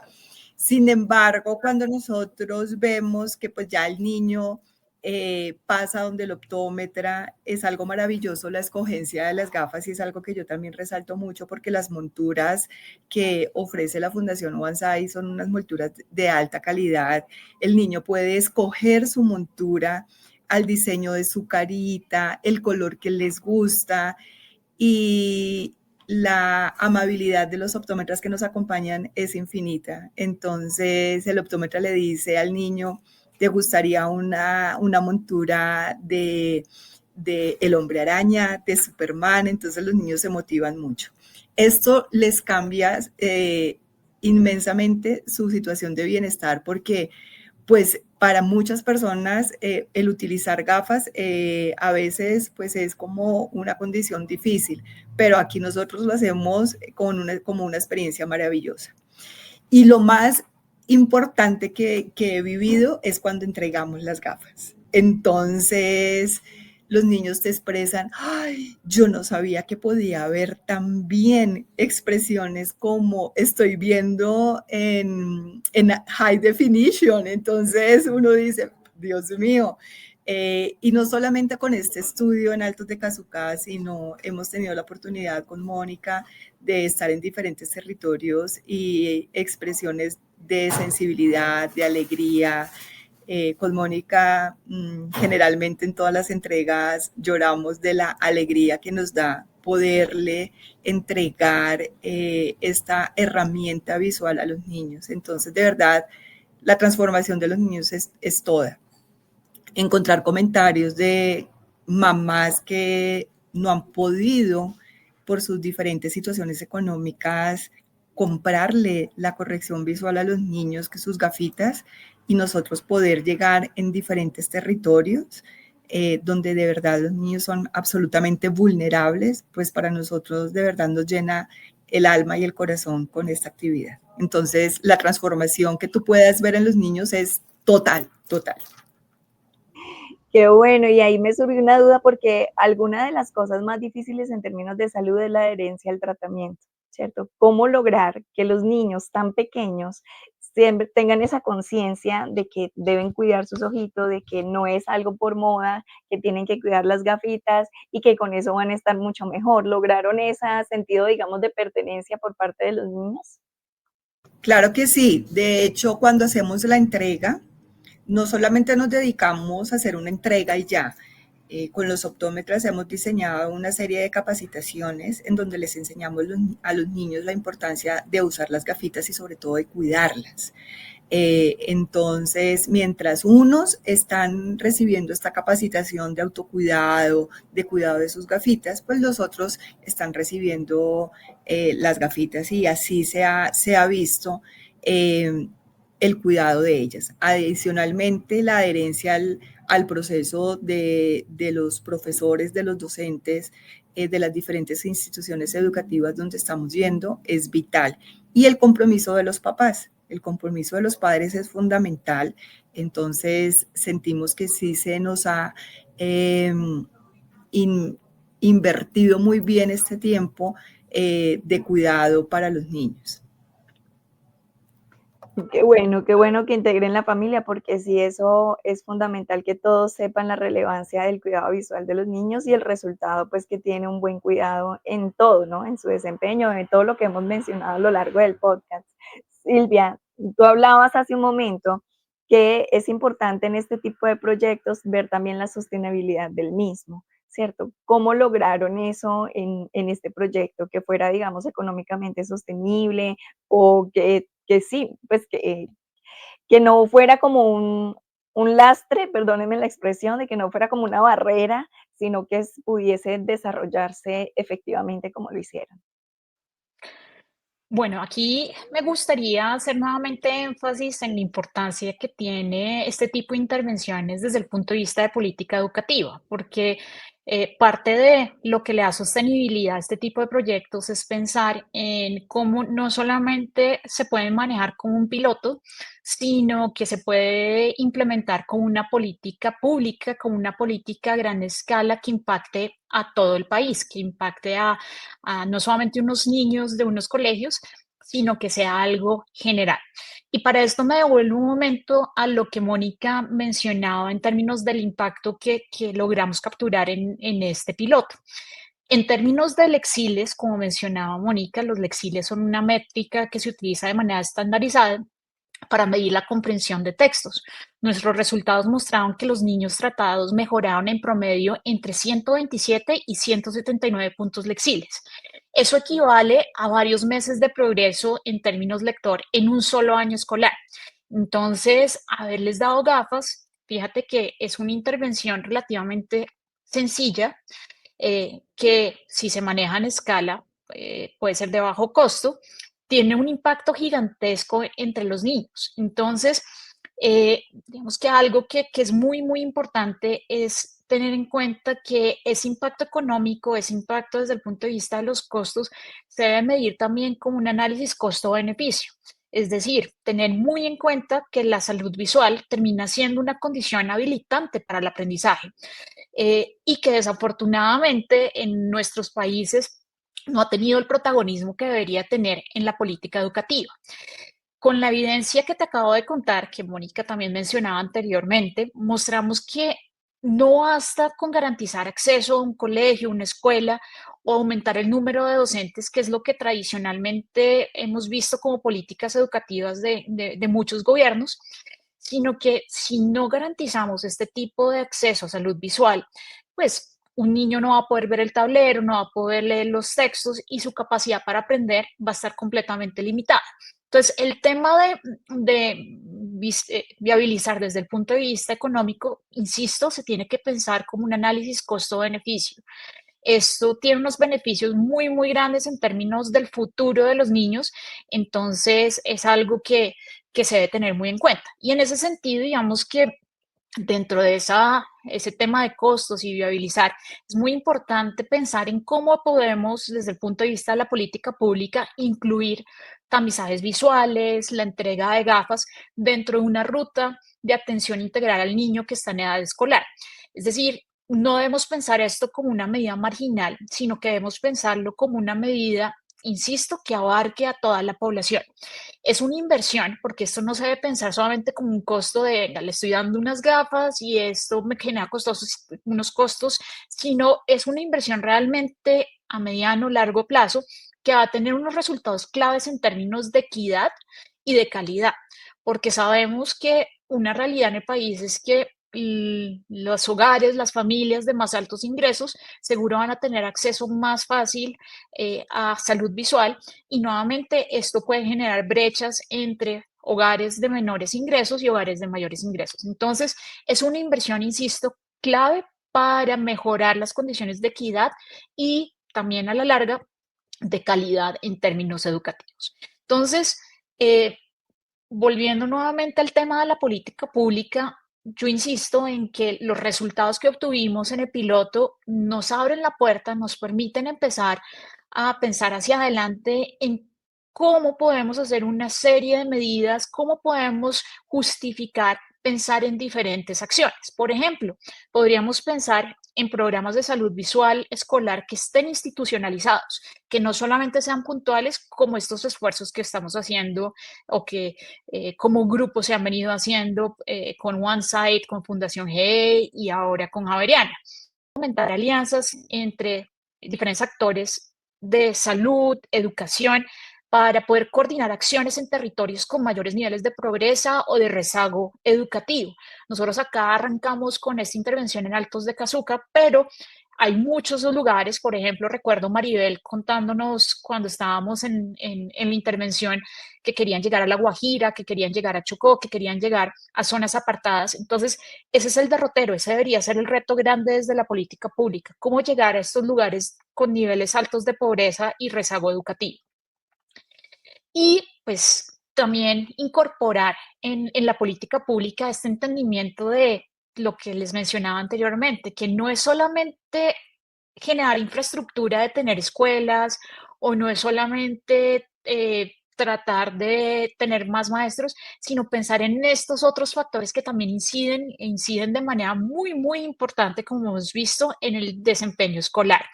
Sin embargo, cuando nosotros vemos que pues ya el niño pasa donde el optómetra, es algo maravilloso la escogencia de las gafas y es algo que yo también resalto mucho porque las monturas que ofrece la Fundación Obansai son unas monturas de alta calidad. El niño puede escoger su montura al diseño de su carita, el color que les gusta y la amabilidad de los optómetras que nos acompañan es infinita. Entonces el optómetra le dice al niño, ¿te gustaría una montura de El Hombre Araña, de Superman? Entonces los niños se motivan mucho. Esto les cambia inmensamente su situación de bienestar porque pues para muchas personas el utilizar gafas a veces pues es como una condición difícil, pero aquí nosotros lo hacemos como una experiencia maravillosa. Y lo más importante que he vivido es cuando entregamos las gafas. Entonces los niños te expresan, ay, yo no sabía que podía haber también expresiones como estoy viendo en high definition. Entonces uno dice, Dios mío, y no solamente con este estudio en Altos de Cazucá, sino hemos tenido la oportunidad con Mónica de estar en diferentes territorios y expresiones de sensibilidad, de alegría. Con Mónica, generalmente en todas las entregas lloramos de la alegría que nos da poderle entregar esta herramienta visual a los niños. Entonces, de verdad, la transformación de los niños es toda. Encontrar comentarios de mamás que no han podido por sus diferentes situaciones económicas, comprarle la corrección visual a los niños, que sus gafitas, y nosotros poder llegar en diferentes territorios donde de verdad los niños son absolutamente vulnerables, pues para nosotros de verdad nos llena el alma y el corazón con esta actividad. Entonces, la transformación que tú puedas ver en los niños es total, total. Qué bueno, y ahí me surgió una duda porque alguna de las cosas más difíciles en términos de salud es la adherencia al tratamiento, ¿cierto? ¿Cómo lograr que los niños tan pequeños siempre tengan esa conciencia de que deben cuidar sus ojitos, de que no es algo por moda, que tienen que cuidar las gafitas y que con eso van a estar mucho mejor? ¿Lograron ese sentido, digamos, de pertenencia por parte de los niños? Claro que sí. De hecho, cuando hacemos la entrega, no solamente nos dedicamos a hacer una entrega y ya. Con los optómetras hemos diseñado una serie de capacitaciones en donde les enseñamos a los niños la importancia de usar las gafitas y sobre todo de cuidarlas. Entonces, mientras unos están recibiendo esta capacitación de autocuidado, de cuidado de sus gafitas, pues los otros están recibiendo las gafitas y así se ha visto el cuidado de ellas. Adicionalmente, la adherencia al proceso de los profesores, de los docentes, de las diferentes instituciones educativas donde estamos yendo es vital. Y el compromiso de los papás. El compromiso de los padres es fundamental, entonces sentimos que sí se nos ha invertido muy bien este tiempo de cuidado para los niños. Qué bueno que integren la familia, porque sí, eso es fundamental que todos sepan la relevancia del cuidado visual de los niños y el resultado, pues, que tiene un buen cuidado en todo, ¿no? En su desempeño, en todo lo que hemos mencionado a lo largo del podcast. Silvia, tú hablabas hace un momento que es importante en este tipo de proyectos ver también la sostenibilidad del mismo, ¿cierto? ¿Cómo lograron eso en este proyecto? Que fuera, digamos, económicamente sostenible o que sí, pues que no fuera como un lastre, perdónenme la expresión, de que no fuera como una barrera, sino que pudiese desarrollarse efectivamente como lo hicieron. Bueno, aquí me gustaría hacer nuevamente énfasis en la importancia que tiene este tipo de intervenciones desde el punto de vista de política educativa, porque parte de lo que le da sostenibilidad a este tipo de proyectos es pensar en cómo no solamente se pueden manejar como un piloto, sino que se puede implementar como una política pública, como una política a gran escala que impacte a todo el país, que impacte a no solamente unos niños de unos colegios, sino que sea algo general. Y para esto me devuelvo un momento a lo que Mónica mencionaba en términos del impacto que logramos capturar en este piloto. En términos de lexiles, como mencionaba Mónica, los lexiles son una métrica que se utiliza de manera estandarizada para medir la comprensión de textos. Nuestros resultados mostraron que los niños tratados mejoraron en promedio entre 127 y 179 puntos lexiles. Eso equivale a varios meses de progreso en términos lector en un solo año escolar. Entonces, haberles dado gafas, fíjate que es una intervención relativamente sencilla, que si se maneja en escala puede ser de bajo costo, tiene un impacto gigantesco entre los niños. Entonces, digamos que algo que es muy, muy importante es tener en cuenta que ese impacto económico, ese impacto desde el punto de vista de los costos, se debe medir también como un análisis costo-beneficio. Es decir, tener muy en cuenta que la salud visual termina siendo una condición habilitante para el aprendizaje y que desafortunadamente en nuestros países no ha tenido el protagonismo que debería tener en la política educativa. Con la evidencia que te acabo de contar, que Mónica también mencionaba anteriormente, mostramos que no basta con garantizar acceso a un colegio, una escuela o aumentar el número de docentes, que es lo que tradicionalmente hemos visto como políticas educativas de muchos gobiernos, sino que si no garantizamos este tipo de acceso a salud visual, pues un niño no va a poder ver el tablero, no va a poder leer los textos y su capacidad para aprender va a estar completamente limitada. Entonces, el tema de viabilizar desde el punto de vista económico, insisto, se tiene que pensar como un análisis costo-beneficio. Esto tiene unos beneficios muy, muy grandes en términos del futuro de los niños, entonces es algo que se debe tener muy en cuenta. Y en ese sentido, digamos que dentro de ese tema de costos y viabilizar, es muy importante pensar en cómo podemos, desde el punto de vista de la política pública, incluir tamizajes visuales, la entrega de gafas dentro de una ruta de atención integral al niño que está en edad escolar. Es decir, no debemos pensar esto como una medida marginal, sino que debemos pensarlo como una medida, insisto, que abarque a toda la población. Es una inversión, porque esto no se debe pensar solamente como un costo de, venga, le estoy dando unas gafas y esto me genera unos costos, sino es una inversión realmente a mediano, largo plazo que va a tener unos resultados claves en términos de equidad y de calidad, porque sabemos que una realidad en el país es que los hogares, las familias de más altos ingresos, seguro van a tener acceso más fácil a salud visual y nuevamente esto puede generar brechas entre hogares de menores ingresos y hogares de mayores ingresos. Entonces, es una inversión, insisto, clave para mejorar las condiciones de equidad y también a la larga de calidad en términos educativos. Entonces, eh, volviendo nuevamente al tema de la política pública, yo insisto en que los resultados que obtuvimos en el piloto nos abren la puerta, nos permiten empezar a pensar hacia adelante en cómo podemos hacer una serie de medidas, cómo podemos justificar pensar en diferentes acciones. Por ejemplo, podríamos pensar en programas de salud visual escolar que estén institucionalizados, que no solamente sean puntuales como estos esfuerzos que estamos haciendo o que como grupo se han venido haciendo con OneSight, con Fundación GE y ahora con Javeriana. Aumentar alianzas entre diferentes actores de salud, educación, para poder coordinar acciones en territorios con mayores niveles de progreso o de rezago educativo. Nosotros acá arrancamos con esta intervención en Altos de Cazuca, pero hay muchos lugares, por ejemplo, recuerdo Maribel contándonos cuando estábamos en la intervención que querían llegar a La Guajira, que querían llegar a Chocó, que querían llegar a zonas apartadas. Entonces, ese es el derrotero, ese debería ser el reto grande desde la política pública, cómo llegar a estos lugares con niveles altos de pobreza y rezago educativo. Y pues también incorporar en la política pública este entendimiento de lo que les mencionaba anteriormente, que no es solamente generar infraestructura de tener escuelas o no es solamente tratar de tener más maestros, sino pensar en estos otros factores que también inciden de manera muy, muy importante, como hemos visto, en el desempeño escolar.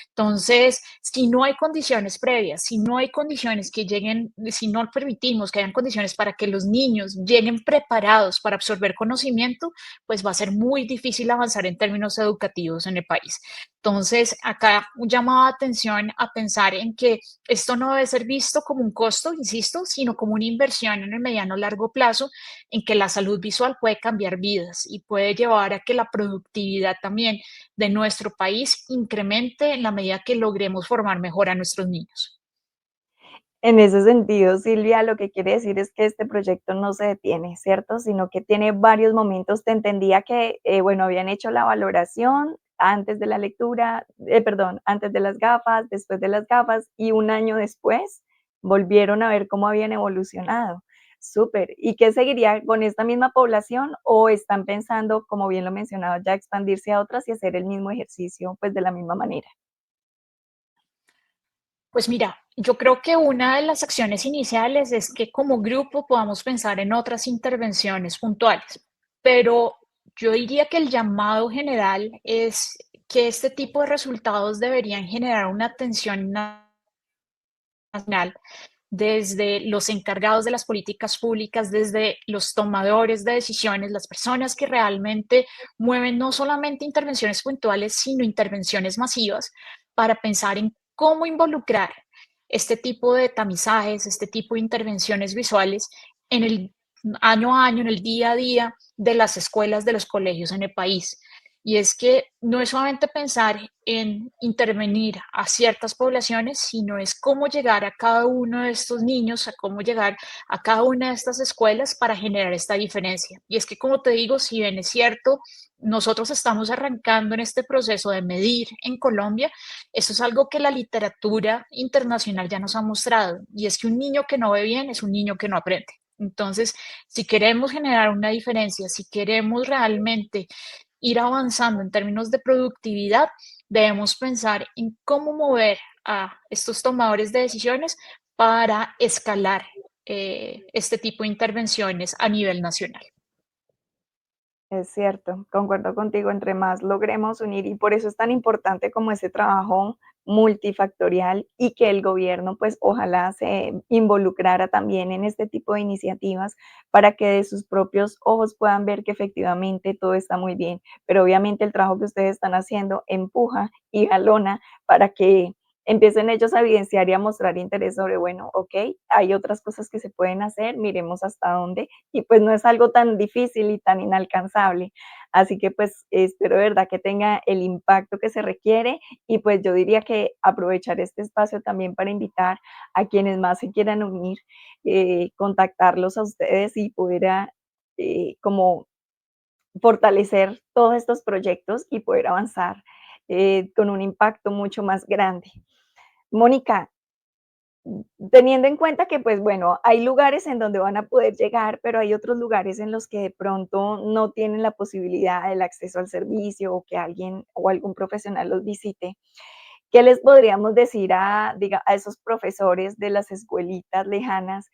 Entonces, si no hay condiciones previas, si no hay condiciones que lleguen, si no permitimos que hayan condiciones para que los niños lleguen preparados para absorber conocimiento, pues va a ser muy difícil avanzar en términos educativos en el país. Entonces, acá un llamado de atención a pensar en que esto no debe ser visto como un costo, insisto, sino como una inversión en el mediano largo plazo, en que la salud visual puede cambiar vidas y puede llevar a que la productividad también de nuestro país incremente en la medida que logremos formar mejor a nuestros niños. En ese sentido, Silvia, lo que quiere decir es que este proyecto no se detiene, ¿cierto? Sino que tiene varios momentos. Te entendía que, bueno, habían hecho la valoración antes de la lectura, perdón, antes de las gafas, después de las gafas y un año después volvieron a ver cómo habían evolucionado. Súper. ¿Y qué seguiría con esta misma población o están pensando, como bien lo mencionaba, ya expandirse a otras y hacer el mismo ejercicio, pues de la misma manera? Pues mira, yo creo que una de las acciones iniciales es que como grupo podamos pensar en otras intervenciones puntuales, pero yo diría que el llamado general es que este tipo de resultados deberían generar una atención nacional desde los encargados de las políticas públicas, desde los tomadores de decisiones, las personas que realmente mueven no solamente intervenciones puntuales, sino intervenciones masivas para pensar en cómo involucrar este tipo de tamizajes, este tipo de intervenciones visuales en el año a año, en el día a día de las escuelas, de los colegios en el país. y es que no es solamente pensar en intervenir a ciertas poblaciones, sino es cómo llegar a cada uno de estos niños, a cómo llegar a cada una de estas escuelas para generar esta diferencia. Y es que, como te digo, si bien es cierto, nosotros estamos arrancando en este proceso de medir en Colombia, eso es algo que la literatura internacional ya nos ha mostrado, y es que un niño que no ve bien es un niño que no aprende. Entonces, si queremos generar una diferencia, si queremos realmente ir avanzando en términos de productividad, debemos pensar en cómo mover a estos tomadores de decisiones para escalar este tipo de intervenciones a nivel nacional. Es cierto, concuerdo contigo, entre más logremos unir y por eso es tan importante como ese trabajo multifactorial y que el gobierno pues ojalá se involucrara también en este tipo de iniciativas para que de sus propios ojos puedan ver que efectivamente todo está muy bien, pero obviamente el trabajo que ustedes están haciendo empuja y jalona para que empiecen ellos a evidenciar y a mostrar interés sobre, bueno, ok, hay otras cosas que se pueden hacer, miremos hasta dónde y pues no es algo tan difícil y tan inalcanzable. Así que pues espero de verdad que tenga el impacto que se requiere y pues yo diría que aprovechar este espacio también para invitar a quienes más se quieran unir, contactarlos a ustedes y poder como fortalecer todos estos proyectos y poder avanzar con un impacto mucho más grande. Mónica, teniendo en cuenta que, pues bueno, hay lugares en donde van a poder llegar, pero hay otros lugares en los que de pronto no tienen la posibilidad del acceso al servicio o que alguien o algún profesional los visite. ¿Qué les podríamos decir a esos profesores de las escuelitas lejanas?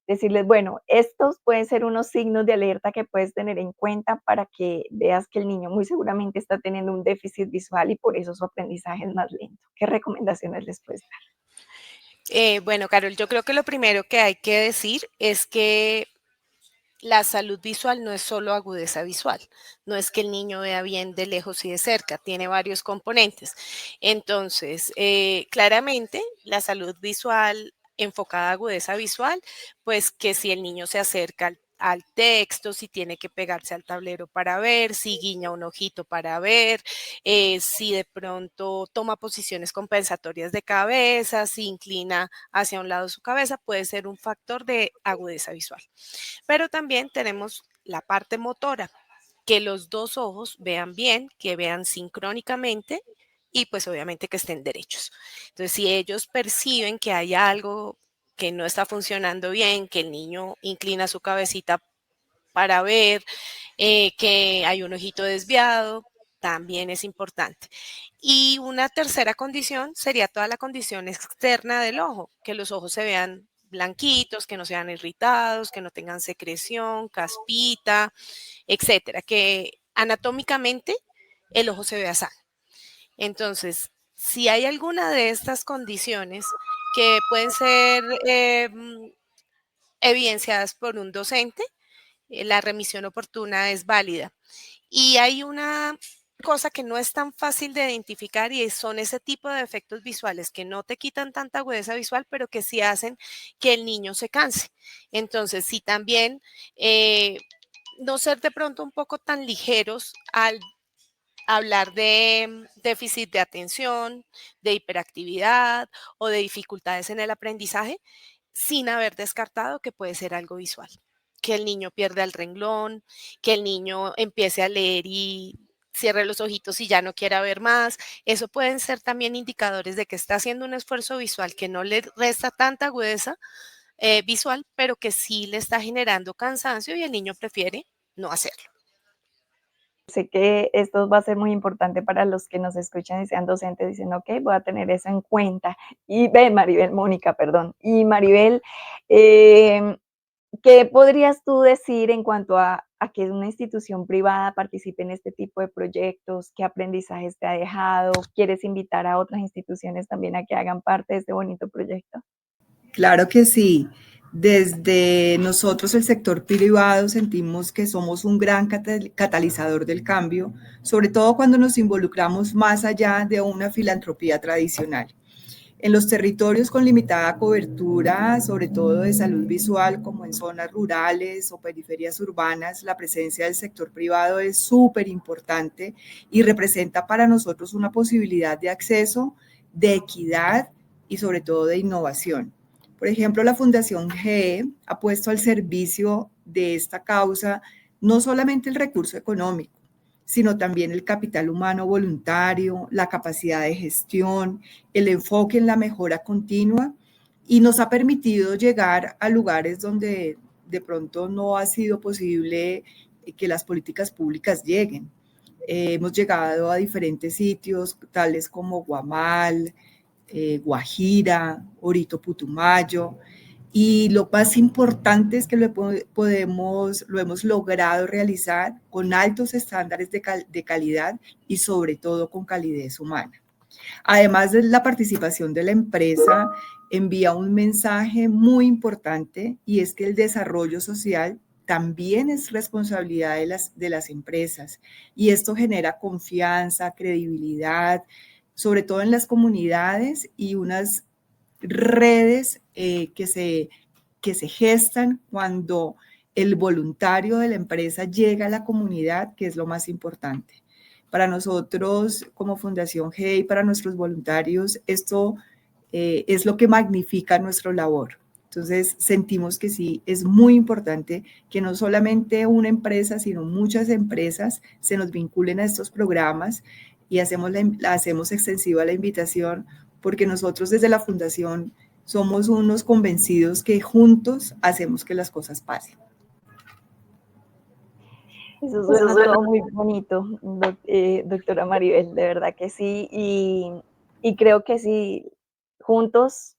Decirles, bueno, estos pueden ser unos signos de alerta que puedes tener en cuenta para que veas que el niño muy seguramente está teniendo un déficit visual y por eso su aprendizaje es más lento. ¿Qué recomendaciones les puedes dar? Bueno, Carol, yo creo que lo primero que hay que decir es que la salud visual no es solo agudeza visual, no es que el niño vea bien de lejos y de cerca, tiene varios componentes. Entonces, claramente, la salud visual enfocada a agudeza visual, pues que si el niño se acerca al texto, si tiene que pegarse al tablero para ver, si guiña un ojito para ver, si de pronto toma posiciones compensatorias de cabeza, si inclina hacia un lado su cabeza, puede ser un factor de agudeza visual. Pero también tenemos la parte motora, que los dos ojos vean bien, que vean sincrónicamente y pues obviamente que estén derechos. Entonces, si ellos perciben que hay algo que no está funcionando bien, que el niño inclina su cabecita para ver, que hay un ojito desviado, también es importante. Y una tercera condición sería toda la condición externa del ojo, que los ojos se vean blanquitos, que no sean irritados, que no tengan secreción, caspita, etcétera, que anatómicamente el ojo se vea sano. Entonces, si hay alguna de estas condiciones que pueden ser evidenciadas por un docente, la remisión oportuna es válida. Y hay una cosa que no es tan fácil de identificar y son ese tipo de efectos visuales que no te quitan tanta agudeza visual, pero que sí hacen que el niño se canse. Entonces, sí también no ser de pronto un poco tan ligeros al hablar de déficit de atención, de hiperactividad o de dificultades en el aprendizaje, sin haber descartado que puede ser algo visual, que el niño pierda el renglón, que el niño empiece a leer y cierre los ojitos y ya no quiera ver más. Eso pueden ser también indicadores de que está haciendo un esfuerzo visual que no le resta tanta agudeza visual, pero que sí le está generando cansancio y el niño prefiere no hacerlo. Sé que esto va a ser muy importante para los que nos escuchan y sean docentes, dicen, ok, voy a tener eso en cuenta. Y ven, Maribel, Mónica, perdón. Y Maribel, eh, ¿qué podrías tú decir en cuanto a que una institución privada participe en este tipo de proyectos? ¿Qué aprendizajes te ha dejado? ¿Quieres invitar a otras instituciones también a que hagan parte de este bonito proyecto? Claro que sí. Desde nosotros, el sector privado, sentimos que somos un gran catalizador del cambio, sobre todo cuando nos involucramos más allá de una filantropía tradicional. En los territorios con limitada cobertura, sobre todo de salud visual, como en zonas rurales o periferias urbanas, la presencia del sector privado es súper importante y representa para nosotros una posibilidad de acceso, de equidad y sobre todo de innovación. Por ejemplo, la Fundación GE ha puesto al servicio de esta causa no solamente el recurso económico, sino también el capital humano voluntario, la capacidad de gestión, el enfoque en la mejora continua, y nos ha permitido llegar a lugares donde de pronto no ha sido posible que las políticas públicas lleguen. Hemos llegado a diferentes sitios, tales como Guamal, Guajira, Orito Putumayo, y lo más importante es que lo hemos logrado realizar con altos estándares de calidad y sobre todo con calidez humana. Además de la participación de la empresa, envía un mensaje muy importante, y es que el desarrollo social también es responsabilidad de las empresas, y esto genera confianza, credibilidad, sobre todo en las comunidades, y unas redes que se gestan cuando el voluntario de la empresa llega a la comunidad, que es lo más importante. Para nosotros, como Fundación GE y para nuestros voluntarios, esto es lo que magnifica nuestra labor. Entonces, sentimos que sí, es muy importante que no solamente una empresa, sino muchas empresas se nos vinculen a estos programas, y hacemos extensiva la invitación, porque nosotros desde la Fundación somos unos convencidos que juntos hacemos que las cosas pasen. Eso suena todo muy bonito, doctora Maribel, de verdad que sí, y creo que sí, juntos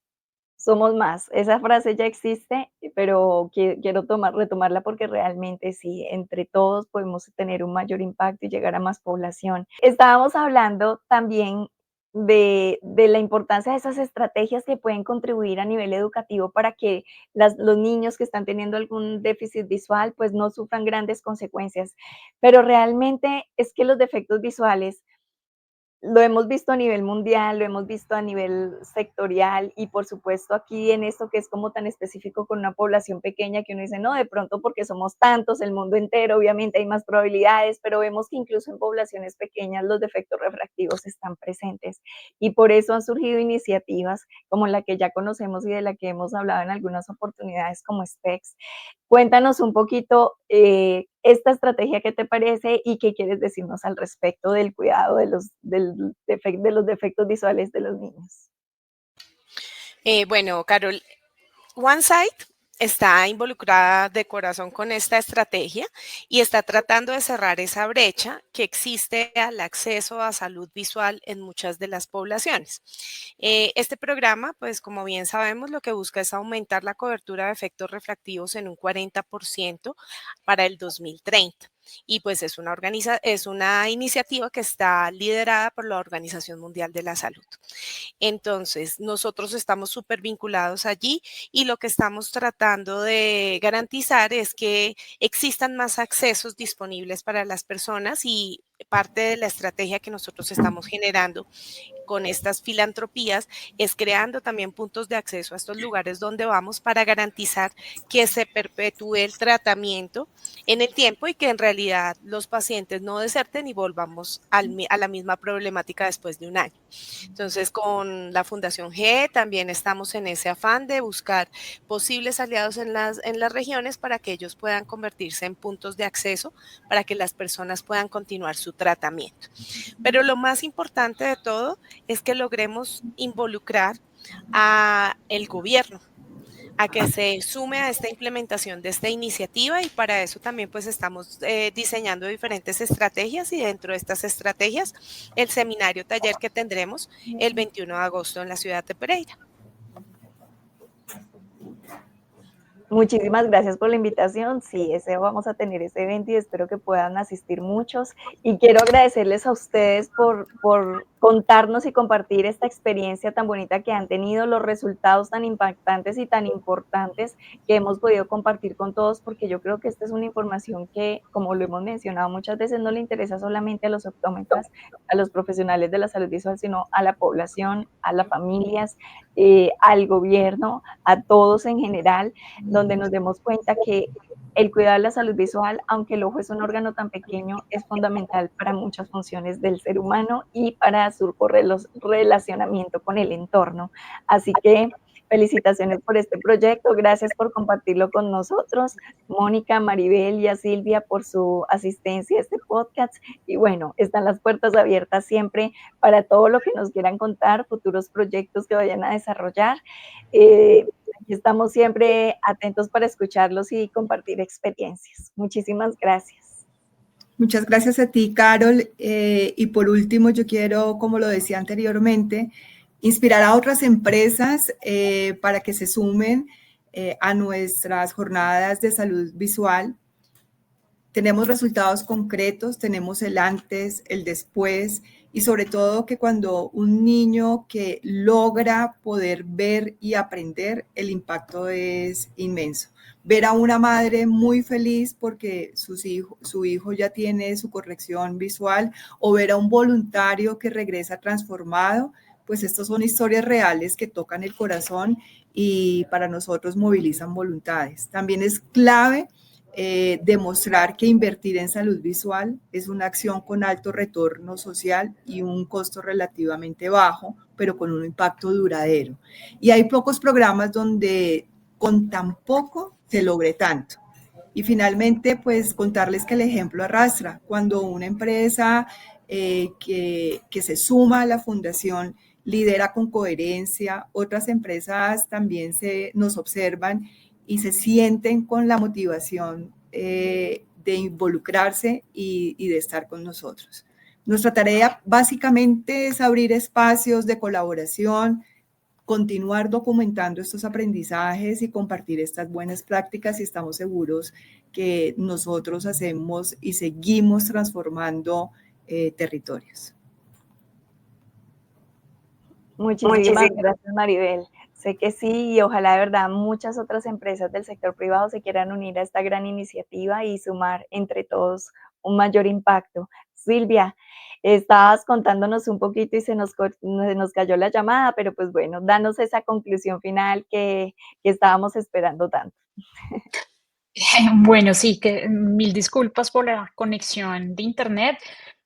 somos más. Esa frase ya existe, pero quiero retomarla porque realmente sí, entre todos podemos tener un mayor impacto y llegar a más población. Estábamos hablando también de la importancia de esas estrategias que pueden contribuir a nivel educativo para que los niños que están teniendo algún déficit visual pues no sufran grandes consecuencias. Pero realmente es que los defectos visuales lo hemos visto a nivel mundial, lo hemos visto a nivel sectorial, y por supuesto aquí en esto que es como tan específico con una población pequeña, que uno dice, no, de pronto porque somos tantos, el mundo entero, obviamente hay más probabilidades, pero vemos que incluso en poblaciones pequeñas los defectos refractivos están presentes, y por eso han surgido iniciativas como la que ya conocemos y de la que hemos hablado en algunas oportunidades, como SPECS. Cuéntanos un poquito esta estrategia, ¿qué te parece y qué quieres decirnos al respecto del cuidado de los defectos visuales de los niños? Bueno, Carol, OneSight está involucrada de corazón con esta estrategia y está tratando de cerrar esa brecha que existe al acceso a salud visual en muchas de las poblaciones. Este programa, pues como bien sabemos, lo que busca es aumentar la cobertura de efectos refractivos en un 40% para el 2030. Y pues es una iniciativa que está liderada por la Organización Mundial de la Salud. Entonces, nosotros estamos súper vinculados allí y lo que estamos tratando de garantizar es que existan más accesos disponibles para las personas, y parte de la estrategia que nosotros estamos generando con estas filantropías es creando también puntos de acceso a estos lugares donde vamos para garantizar que se perpetúe el tratamiento en el tiempo y que en realidad los pacientes no deserten y volvamos a la misma problemática después de un año. Entonces, con la Fundación GE también estamos en ese afán de buscar posibles aliados en las regiones para que ellos puedan convertirse en puntos de acceso para que las personas puedan continuar su tratamiento. Pero lo más importante de todo es que logremos involucrar a el gobierno a que se sume a esta implementación de esta iniciativa, y para eso también pues estamos diseñando diferentes estrategias, y dentro de estas estrategias el seminario taller que tendremos el 21 de agosto en la ciudad de Pereira. Muchísimas gracias por la invitación. Sí, vamos a tener ese evento y espero que puedan asistir muchos. Y quiero agradecerles a ustedes por contarnos y compartir esta experiencia tan bonita que han tenido, los resultados tan impactantes y tan importantes que hemos podido compartir con todos, porque yo creo que esta es una información que, como lo hemos mencionado muchas veces, no le interesa solamente a los optómetras, a los profesionales de la salud visual, sino a la población, a las familias, al gobierno, a todos en general, donde nos demos cuenta que el cuidado de la salud visual, aunque el ojo es un órgano tan pequeño, es fundamental para muchas funciones del ser humano y para su relacionamiento con el entorno. Así que felicitaciones por este proyecto, gracias por compartirlo con nosotros, Mónica, Maribel y a Silvia por su asistencia a este podcast. Y bueno, están las puertas abiertas siempre para todo lo que nos quieran contar, futuros proyectos que vayan a desarrollar. Aquí estamos siempre atentos para escucharlos y compartir experiencias. Muchísimas gracias. Muchas gracias a ti, Carol. Y por último, yo quiero, como lo decía anteriormente, inspirar a otras empresas para que se sumen a nuestras jornadas de salud visual. Tenemos resultados concretos, tenemos el antes, el después, y sobre todo que cuando un niño que logra poder ver y aprender, el impacto es inmenso. Ver a una madre muy feliz porque su hijo ya tiene su corrección visual, o ver a un voluntario que regresa transformado, pues estas son historias reales que tocan el corazón y para nosotros movilizan voluntades. También es clave demostrar que invertir en salud visual es una acción con alto retorno social y un costo relativamente bajo, pero con un impacto duradero. Y hay pocos programas donde con tan poco se logre tanto. Y finalmente, pues contarles que el ejemplo arrastra. Cuando una empresa que se suma a la fundación lidera con coherencia, otras empresas también nos observan y se sienten con la motivación de involucrarse y de estar con nosotros. Nuestra tarea básicamente es abrir espacios de colaboración, continuar documentando estos aprendizajes y compartir estas buenas prácticas, y estamos seguros que nosotros hacemos y seguimos transformando territorios. Muchísimas gracias, Maribel. Sé que sí, y ojalá de verdad muchas otras empresas del sector privado se quieran unir a esta gran iniciativa y sumar entre todos un mayor impacto. Silvia, estabas contándonos un poquito y se nos cayó la llamada, pero pues bueno, danos esa conclusión final que estábamos esperando tanto. Bueno, sí, que mil disculpas por la conexión de internet.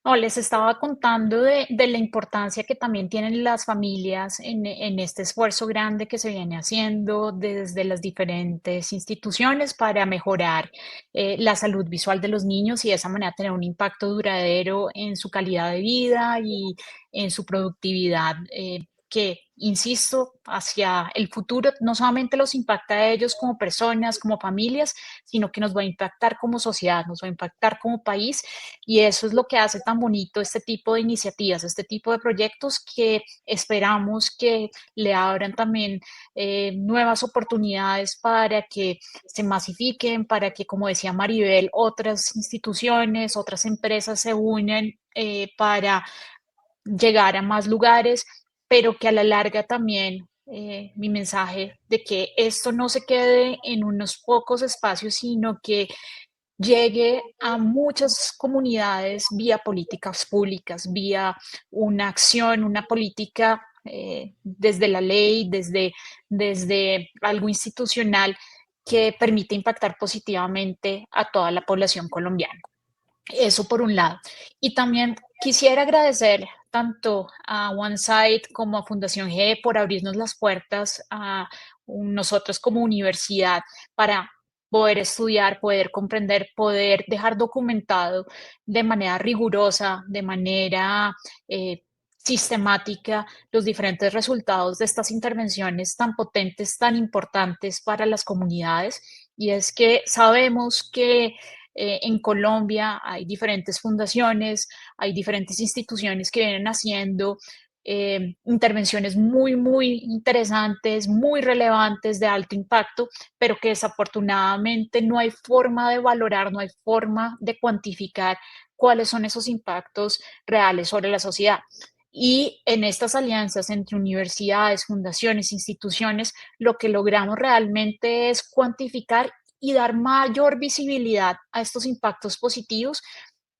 No, les estaba contando de la importancia que también tienen las familias en este esfuerzo grande que se viene haciendo desde las diferentes instituciones para mejorar la salud visual de los niños y de esa manera tener un impacto duradero en su calidad de vida y en su productividad, que, insisto, hacia el futuro no solamente los impacta a ellos como personas, como familias, sino que nos va a impactar como sociedad, nos va a impactar como país, y eso es lo que hace tan bonito este tipo de iniciativas, este tipo de proyectos que esperamos que le abran también nuevas oportunidades para que se masifiquen, para que, como decía Maribel, otras instituciones, otras empresas se unan para llegar a más lugares, pero que a la larga también mi mensaje de que esto no se quede en unos pocos espacios, sino que llegue a muchas comunidades vía políticas públicas, vía una acción, una política desde la ley, desde algo institucional que permite impactar positivamente a toda la población colombiana. Eso por un lado. Y también quisiera agradecer tanto a OneSight como a Fundación G por abrirnos las puertas a nosotros como universidad para poder estudiar, poder comprender, poder dejar documentado de manera rigurosa, de manera sistemática, los diferentes resultados de estas intervenciones tan potentes, tan importantes para las comunidades. Y es que sabemos que en Colombia hay diferentes fundaciones, hay diferentes instituciones que vienen haciendo intervenciones muy, muy interesantes, muy relevantes, de alto impacto, pero que desafortunadamente no hay forma de valorar, no hay forma de cuantificar cuáles son esos impactos reales sobre la sociedad. Y en estas alianzas entre universidades, fundaciones, instituciones, lo que logramos realmente es cuantificar y dar mayor visibilidad a estos impactos positivos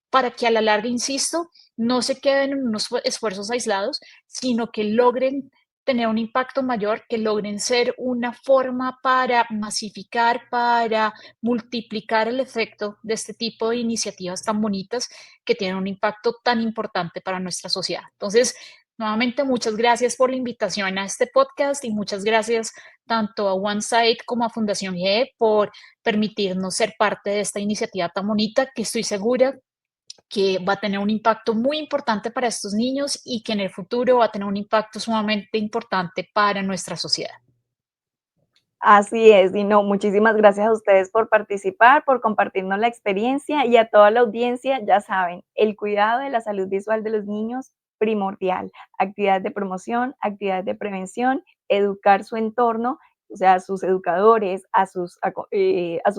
para que a la larga, insisto, no se queden en unos esfuerzos aislados, sino que logren tener un impacto mayor, que logren ser una forma para masificar, para multiplicar el efecto de este tipo de iniciativas tan bonitas que tienen un impacto tan importante para nuestra sociedad. Entonces, nuevamente, muchas gracias por la invitación a este podcast y muchas gracias tanto a OneSight como a Fundación GE por permitirnos ser parte de esta iniciativa tan bonita que estoy segura que va a tener un impacto muy importante para estos niños y que en el futuro va a tener un impacto sumamente importante para nuestra sociedad. Así es, y no, muchísimas gracias a ustedes por participar, por compartirnos la experiencia y a toda la audiencia, ya saben, el cuidado de la salud visual de los niños primordial, actividades de promoción, actividades de prevención, educar su entorno, o sea, a sus educadores, a sus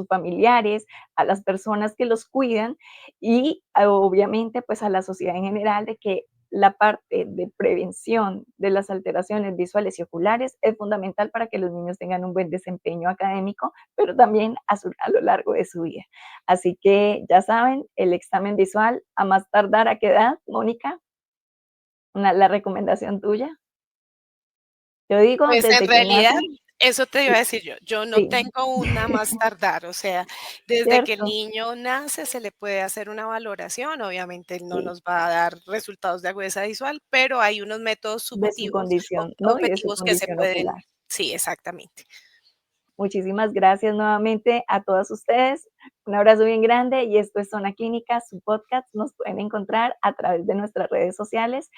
familiares, a las personas que los cuidan y obviamente pues a la sociedad en general de que la parte de prevención de las alteraciones visuales y oculares es fundamental para que los niños tengan un buen desempeño académico, pero también a lo largo de su vida. Así que ya saben, el examen visual a más tardar, ¿a qué edad, Mónica? La recomendación tuya. Yo digo Pues desde en que realidad, nacen. eso te iba Sí, a decir yo. Yo no sí, tengo una más tardar, o sea, desde que el cierto, niño nace se le puede hacer una valoración. Obviamente, él no sí, nos va a dar resultados de agudeza visual, pero hay unos métodos de su subjetivos, condición, ¿no? Y de su objetivos que se condición pueden. ocular. Sí, exactamente. Muchísimas gracias nuevamente a todas ustedes. Un abrazo bien grande y esto es Zona Clínica, su podcast. Nos pueden encontrar a través de nuestras redes sociales.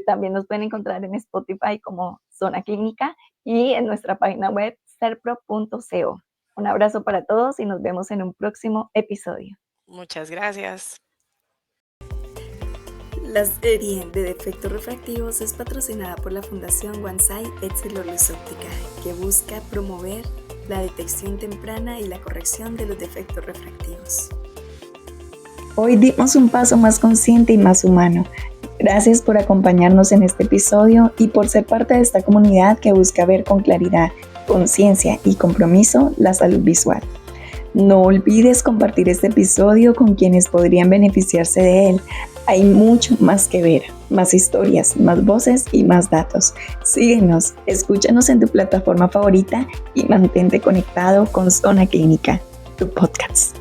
También nos pueden encontrar en Spotify como Zona Clínica y en nuestra página web serpro.co. Un abrazo para todos y nos vemos en un próximo episodio. Muchas gracias. La serie de defectos refractivos es patrocinada por la Fundación OneSight Luz Óptica, que busca promover la detección temprana y la corrección de los defectos refractivos. Hoy dimos un paso más consciente y más humano. Gracias por acompañarnos en este episodio y por ser parte de esta comunidad que busca ver con claridad, conciencia y compromiso la salud visual. No olvides compartir este episodio con quienes podrían beneficiarse de él. Hay mucho más que ver, más historias, más voces y más datos. Síguenos, escúchanos en tu plataforma favorita y mantente conectado con Zona Clínica, tu podcast.